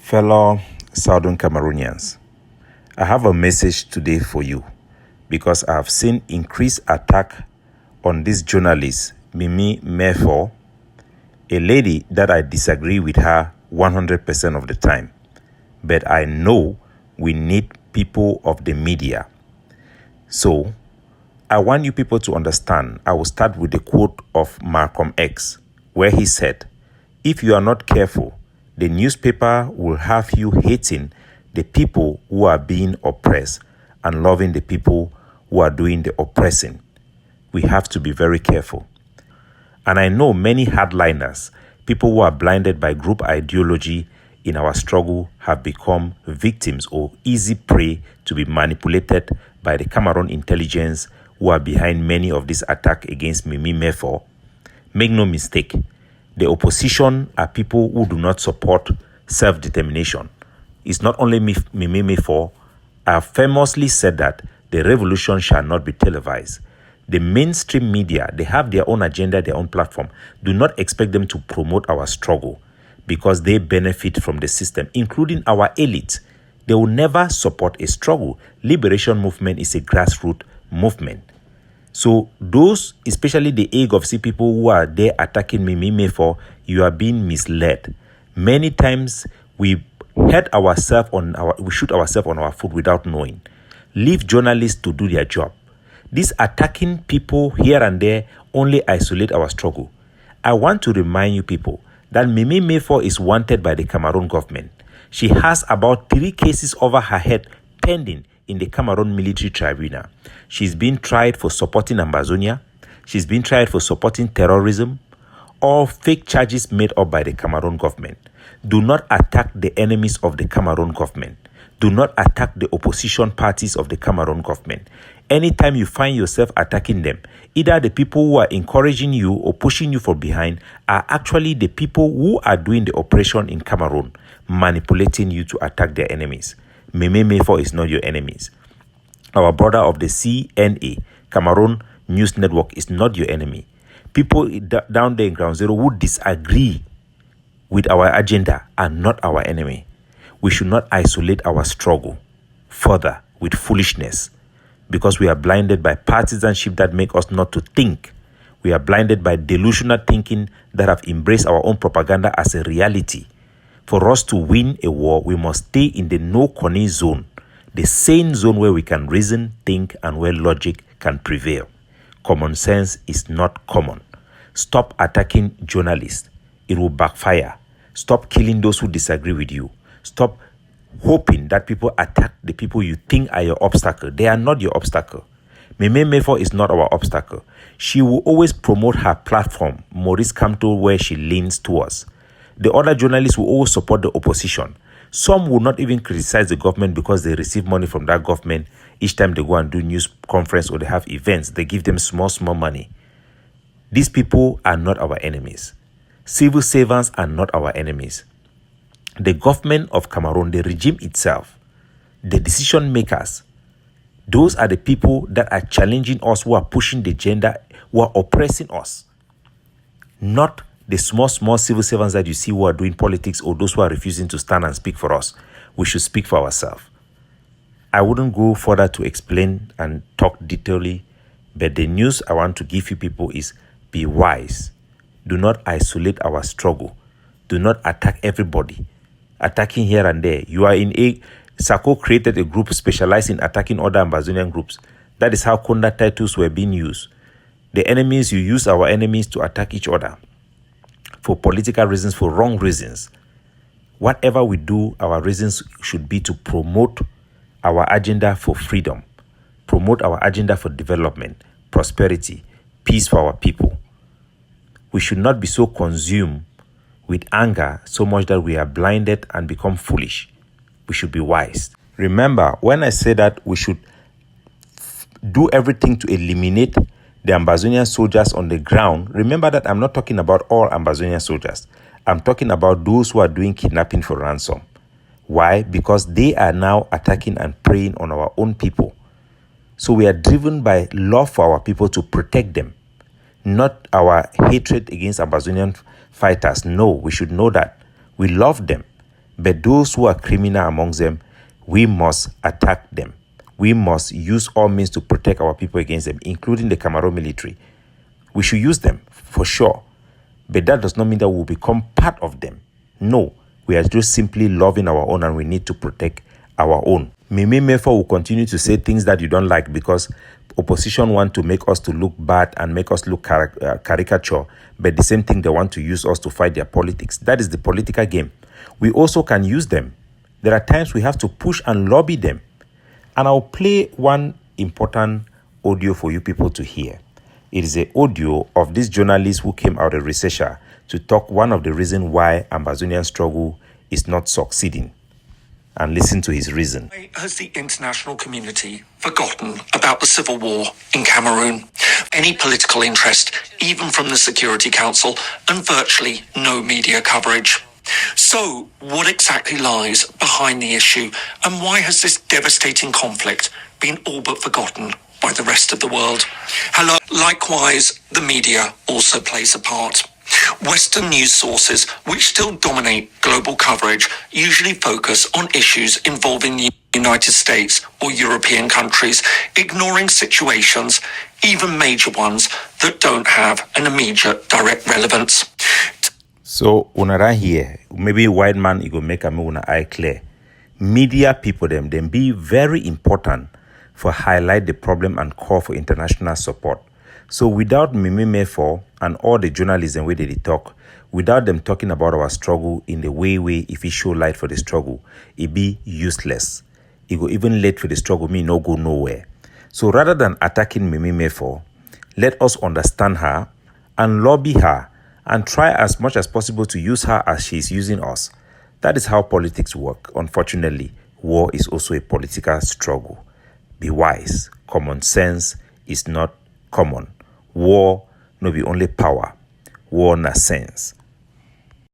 Fellow Southern Cameroonians, I have a message today for you because I have seen increased attack on this journalist, Mefo, a lady that I disagree with her 100% of the time. But I know we need people of the media. So, I want you people to understand. I will start with the quote of Malcolm X, where he said, "If you are not careful, the newspaper will have you hating the people who are being oppressed and loving the people who are doing the oppressing." We have to be very careful. And I know many hardliners, people who are blinded by group ideology in our struggle, have become victims or easy prey to be manipulated by the Cameroon intelligence who are behind many of these attacks against Mefo. Make no mistake, the opposition are people who do not support self-determination. It's not only Mefo. I have famously said that the revolution shall not be televised. The mainstream media, they have their own agenda, their own platform. Do not expect them to promote our struggle because they benefit from the system, including our elite. They will never support a struggle. Liberation movement is a grassroots movement. So those, especially the AGOVC people who are there attacking Mefo, you are being misled. Many times we shoot ourselves on our foot without knowing. Leave journalists to do their job. These attacking people here and there only isolate our struggle. I want to remind you people that Mefo is wanted by the Cameroon government. She has about 3 cases over her head pending in the Cameroon military tribunal. She's been tried for supporting Ambazonia. She's been tried for supporting terrorism. All fake charges made up by the Cameroon government. Do not attack the enemies of the Cameroon government. Do not attack the opposition parties of the Cameroon government. Anytime you find yourself attacking them, either the people who are encouraging you or pushing you from behind are actually the people who are doing the operation in Cameroon, manipulating you to attack their enemies. Mefo is not your enemies. Our brother of the CNA, Cameroon News Network, is not your enemy. People down there in Ground Zero who disagree with our agenda are not our enemy. We should not isolate our struggle further with foolishness because we are blinded by partisanship that make us not to think. We are blinded by delusional thinking that have embraced our own propaganda as a reality. For us to win a war, we must stay in the no-corny zone, the sane zone where we can reason, think, and where logic can prevail. Common sense is not common. Stop attacking journalists. It will backfire. Stop killing those who disagree with you. Stop hoping that people attack the people you think are your obstacle. They are not your obstacle. Mefo is not our obstacle. She will always promote her platform, Maurice Kamto, where she leans towards. The other journalists will always support the opposition. Some will not even criticize the government because they receive money from that government. Each time they go and do news conference or they have events, they give them small money. These people are not our enemies. Civil servants are not our enemies. The government of Cameroon, the regime itself, the decision makers, those are the people that are challenging us, who are pushing the agenda, who are oppressing us. Not the small civil servants that you see who are doing politics or those who are refusing to stand and speak for us. We should speak for ourselves. I wouldn't go further to explain and talk detailedly, but the news I want to give you people is be wise. Do not isolate our struggle. Do not attack everybody. Attacking here and there. You are in a... Sako created a group specialized in attacking other Ambazonian groups. That is how Konda titles were being used. The enemies, you use our enemies to attack each other for political reasons, for wrong reasons. Whatever we do, our reasons should be to promote our agenda for freedom, promote our agenda for development, prosperity, peace for our people. We should not be so consumed with anger so much that we are blinded and become foolish. We should be wise. Remember, when I say that we should do everything to eliminate the Ambazonian soldiers on the ground, remember that I'm not talking about all Ambazonian soldiers. I'm talking about those who are doing kidnapping for ransom. Why? Because they are now attacking and preying on our own people. So we are driven by love for our people to protect them, not our hatred against Ambazonian fighters. No, we should know that we love them. But those who are criminal amongst them, we must attack them. We must use all means to protect our people against them, including the Cameroon military. We should use them, for sure. But that does not mean that we'll become part of them. No, we are just simply loving our own, and we need to protect our own. Mefo will continue to say things that you don't like because opposition want to make us to look bad and make us look caricature, but the same thing they want to use us to fight their politics. That is the political game. We also can use them. There are times we have to push and lobby them. And I'll play one important audio for you people to hear. It is an audio of this journalist who came out, a researcher, to talk one of the reasons why Amazonian struggle is not succeeding. And listen to his reason. Why has the international community forgotten about the civil war in Cameroon? Any political interest, even from the Security Council, and virtually no media coverage. So, what exactly lies behind the issue, and why has this devastating conflict been all but forgotten by the rest of the world? Hello. Likewise, the media also plays a part. Western news sources, which still dominate global coverage, usually focus on issues involving the United States or European countries, ignoring situations, even major ones, that don't have an immediate direct relevance. So, unara here, maybe white man, you go make a una eye clear. Media people, them be very important for highlight the problem and call for international support. So without Mefo and all the journalism where they talk, without them talking about our struggle in the way if it show light for the struggle, it be useless. It go even late for the struggle, me no go nowhere. So rather than attacking Mefo, let us understand her and lobby her and try as much as possible to use her as she is using us. That is how politics work. Unfortunately, war is also a political struggle. Be wise. Common sense is not common. War no be only power. War na sense.